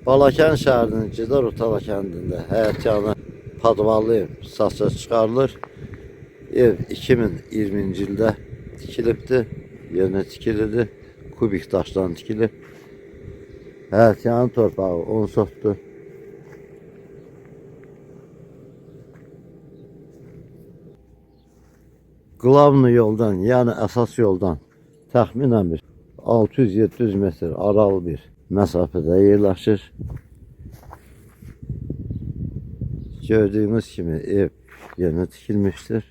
Balakən şəhərinin Cidar Otala kəndində həyətyanı padvallı ev satışa çıxarılır. Ev 2020-ci ildə tikilibdir. Yerinə tikilidir. Kubik daşdan tikilib. Həyətyanı torpağı 10 sotdur. Qlavlı yoldan, yəni əsas yoldan təxminən bir 600-700 metr aralı bir məsafədə yerləşir. Gördüyümüz kimi ev yerinə tikilmişdir.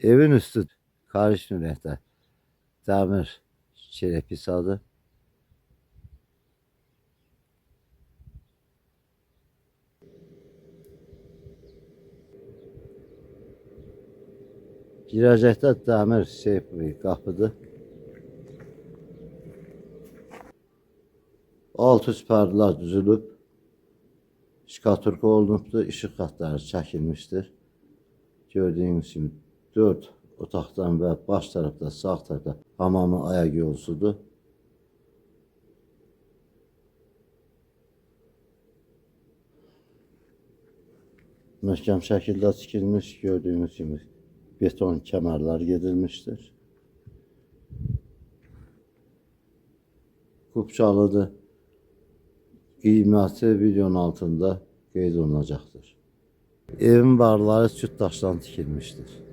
Evin üstü karışmırəkdə dəmir çerepisadır. Girəcəkdə dəmir seyfli qapıdır. Alt üst pərdələr düzülüb. Şkaturka olunubdur. İşıq xətləri çəkilmişdir. Gördüyünüz kimi 4 otaqdan və baş tərəfdə, sağ tərəfdə hamamın ayaq yolusudur. Möhkəm şəkildə tikilmiş, gördüyünüz kimi beton kəmərlər gedilmişdir. Kupçalıdır. Qiyməti videonun altında qeyd olunacaqdır. Evin barları süd daşdan tikilmişdir.